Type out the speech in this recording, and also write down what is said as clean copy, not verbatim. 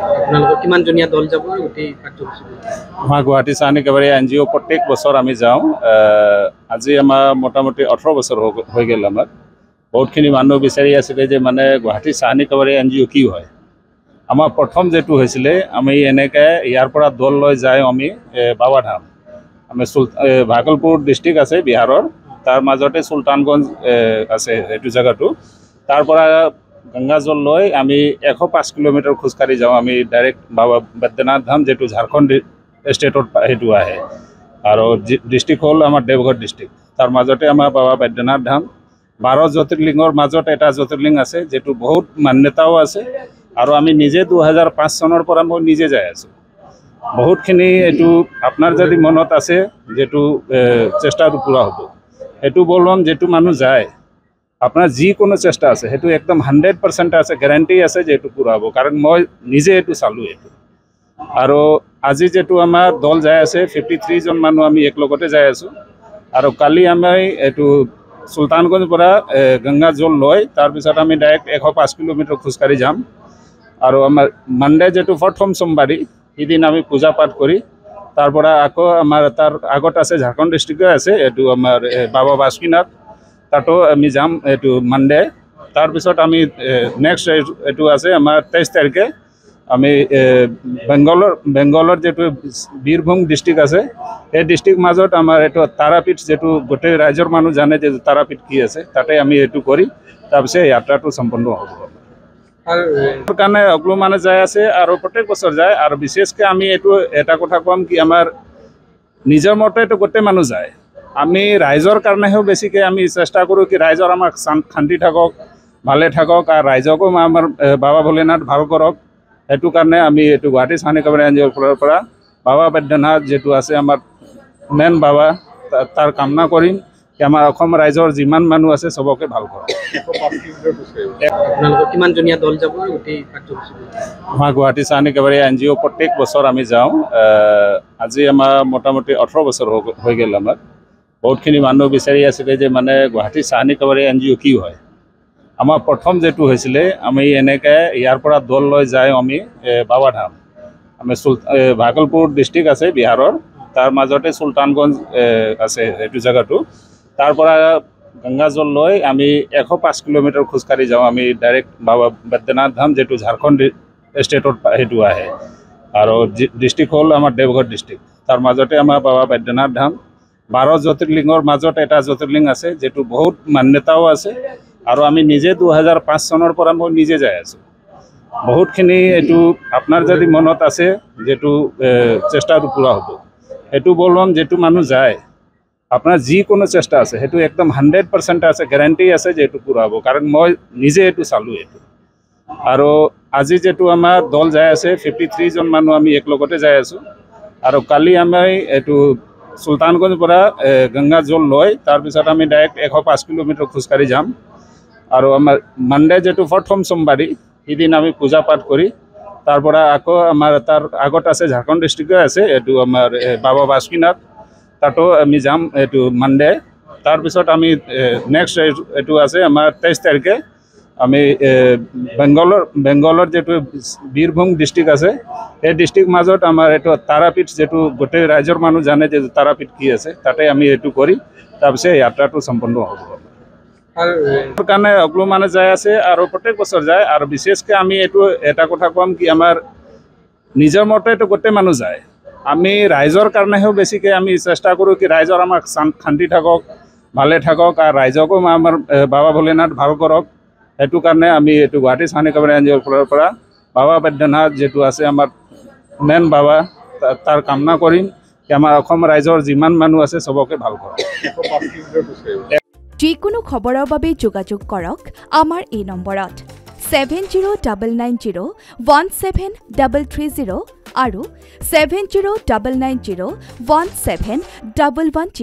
আপোনালোকৰ কিমানজনীয়া দল যাব গোটেই কাৰ্যসূচী? আমাৰ গুৱাহাটী চাহনি কেবাৰী NGO প্ৰত্যেক বছৰ আমি যাওঁ। আজি আমাৰ মোটামুটি 18 বছৰ হৈ গ'ল। আমাৰ বহুতখিনি মানুহ বিচাৰি আছিলে যে মানে গুৱাহাটী চাহনি কেবাৰী NGO কি হয়। আমাৰ প্ৰথম যেটো হৈছিলে আমি এনেকৈ ইয়াৰ পৰা দল লৈ যাই আমি বাবাধাম, আমি ভাগলপুৰ ডিষ্ট্ৰিক্ট আছে বিহাৰৰ, তাৰ মাজতে চুলতানগঞ্জ আছে এইটো জেগাটো। তাৰ পৰা গংগাজল লৈ আমি 105 কিলোমিটাৰ খোজকাঢ়ি যাওঁ। আমি ডাইৰেক্ট বাবা বৈদ্যনাথ ধাম, যেটো ঝাৰখণ্ড ষ্টেটত সেইটো আহে, আৰু ডিষ্ট্ৰিক্ট হ'ল আমাৰ দেৱঘৰ ডিষ্ট্ৰিক্ট। তাৰ মাজতে আমাৰ বাবা বৈদ্যনাথ ধাম, 12 জ্যোতিৰ্লিংগৰ মাজত এটা জ্যোতিৰ্লিংগ আছে, যেটো বহুত মান্যতাও আছে। আৰু আমি নিজে 2005 চনৰ পৰা মই নিজে যাই আছোঁ। বহুতখিনি এইটো আপোনাৰ যদি মনত আছে যেটো চেষ্টাটো পূৰা হ'ব, সেইটো বলম যেটো মানুহ যায় আপোনাৰ যিকোনো চেষ্টা আছে সেইটো একদম 100% আছে, গ্যাৰাণ্টি আছে যে এইটো পূৰা হ'ব। কাৰণ মই নিজে এইটো চালোঁ এইটো। আৰু আজি যেটো আমাৰ দল যাই আছে 53 জন মানুহ আমি একলগতে যাই আছোঁ। আৰু কালি আমি এইটো চুলতানগঞ্জ পৰা গংগাজল লৈ তাৰপিছত আমি ডাইৰেক্ট 105 কিলোমিটাৰ খোজকাঢ়ি যাম। আৰু আমাৰ মানডে যেটো প্ৰথম সোমবাৰী সিদিন আমি পূজা পাঠ কৰি তাৰ পৰা আকৌ আমাৰ তাৰ আগত আছে ঝাৰখণ্ড ডিষ্ট্ৰিক্টে আছে এইটো আমাৰ বাবা বাসুকিনাথ, তাতো আমি যাম এইটো মানডে। তাৰপিছত আমি নেক্সট এইটো আছে আমাৰ 23 তাৰিখে আমি বেংগলৰ যেটো বীৰভূম ডিষ্ট্ৰিক্ট আছে, সেই ডিষ্ট্ৰিক্ট মাজত আমাৰ এইটো তাৰাপীঠ, যেটো গোটেই ৰাজ্যৰ মানুহ জানে যে তাৰাপীঠ কি আছে, তাতে আমি এইটো কৰি তাৰপিছত যাত্ৰাটো সম্পন্ন হ'ব। কাৰণে সকলো মানুহ যাই আছে আৰু প্ৰত্যেক বছৰ যায়। আৰু বিশেষকৈ আমি এইটো এটা কথা ক'ম কি আমাৰ নিজৰ মতেতো গোটেই মানুহ যায়, আমি ৰাইজৰ কাৰণেও বেছিকৈ আমি চেষ্টা কৰোঁ কি ৰাইজৰ আমাক শান্তি থাকক, ভালে থাকক, আৰু ৰাইজকো আমাৰ বাবা ভোলেনাথ ভাল কৰক। সেইটো কাৰণে আমি এইটো গুৱাহাটী চাহনি কেবাৰী NGOৰ ফালৰ পৰা বাবা বৈদ্যনাথ যেটো আছে আমাৰ মেইন বাবা, তাৰ কামনা কৰিম কি আমাৰ অসম ৰাইজৰ যিমান মানুহ আছে চবকে ভাল কৰক। আপোনালোকৰ কিমানজনীয়া দল যাব গোটেই কাৰ্যসূচী? আমাৰ গুৱাহাটী চাহনি কেবাৰী NGO প্ৰত্যেক বছৰ আমি যাওঁ। আজি আমাৰ মোটামুটি 18 বছৰ হৈ গ'ল। আমাৰ বহুতখিনি মানুহ বিচাৰি আছিলে যে মানে গুৱাহাটী চাহনি কেবাৰী NGO কি হয়। আমাৰ প্ৰথম যেটো হৈছিলে আমি এনেকৈ ইয়াৰ পৰা দল লৈ যাই আমি বাবাধাম, আমি ভাগলপুৰ ডিষ্ট্ৰিক্ট আছে বিহাৰৰ, তাৰ মাজতে চুলতানগঞ্জ আছে এইটো জেগাটো। তাৰ পৰা গংগাজল লৈ আমি 105 কিলোমিটাৰ খোজকাঢ়ি যাওঁ। আমি ডাইৰেক্ট বাবা বৈদ্যনাথ ধাম, যেটো ঝাৰখণ্ড ষ্টেটত সেইটো আহে, আৰু ডিষ্ট্ৰিক্ট হ'ল আমাৰ দেৱঘৰ ডিষ্ট্ৰিক্ট। তাৰ মাজতে আমাৰ বাবা বৈদ্যনাথ ধাম, 12 জ্যোতিৰ্লিংগৰ মাজত এটা জ্যোতিৰ্লিংগ আছে, যেটো বহুত মান্যতাও আছে। আৰু আমি নিজে 2005 চনৰ পৰা মই নিজে যাই আছোঁ। বহুতখিনি এইটো আপোনাৰ যদি মনত আছে যেটো চেষ্টাটো পূৰা হ'ব, সেইটো বলম যেটো মানুহ যায় আপোনাৰ যিকোনো চেষ্টা আছে সেইটো একদম 100% আছে, গ্যাৰাণ্টি আছে যে এইটো পূৰা হ'ব। কাৰণ মই নিজে এইটো চালোঁ এইটো। আৰু আজি যেটো আমাৰ দল যাই আছে 53 জন মানুহ আমি একলগতে যাই আছোঁ। আৰু কালি আমি এইটো চুলতানগঞ্জ পৰা গংগাজল লৈ তাৰপিছত আমি ডাইৰেক্ট 105 কিলোমিটাৰ খোজকাঢ়ি যাম। আৰু আমাৰ মানডে যেটো প্ৰথম সোমবাৰী সিদিন আমি পূজা পাঠ কৰি তাৰ পৰা আকৌ আমাৰ তাৰ আগত আছে ঝাৰখণ্ড ডিষ্ট্ৰিক্টে আছে এইটো আমাৰ বাবা বাসুকিনাথ, তাতো আমি যাম এইটো মানডে। তাৰপিছত আমি নেক্সট এইটো আছে আমাৰ 23 তাৰিখে আমি বেংগলৰ যেটো বীৰভূম ডিষ্ট্ৰিক্ট আছে, সেই ডিষ্ট্ৰিক্ট মাজত আমাৰ এইটো তাৰাপীঠ, যেটো গোটেই ৰাজ্যৰ মানুহ জানে যে তাৰাপীঠ কি আছে, তাতে আমি এইটো কৰি তাৰপিছত যাত্ৰাটো সম্পন্ন হ'ব। কাৰণে সকলো মানুহ যাই আছে আৰু প্ৰত্যেক বছৰ যায়। আৰু বিশেষকৈ আমি এইটো এটা কথা ক'ম কি আমাৰ নিজৰ মতেতো গোটেই মানুহ যায়, আমি ৰাইজৰ কাৰণেও বেছিকৈ আমি চেষ্টা কৰোঁ কি ৰাইজৰ আমাক শান্তি থাকক, ভালে থাকক, আৰু ৰাইজকো আমাৰ বাবা ভোলেনাথ ভাল কৰক। সেইটো কাৰণে আমি এইটো গুৱাহাটী চাহনি কেবাৰী NGOৰ ফালৰ পৰা বাবা বৈদ্যনাথ যেটো আছে আমাৰ মেইন বাবা, তাৰ কামনা কৰিম কি আমাৰ অসম ৰাইজৰ যিমান মানুহ আছে চবকে ভাল কৰক। যিকোনো খবৰৰ বাবে যোগাযোগ কৰক আমাৰ এই নম্বৰত 7099017330 আৰু 7099017110।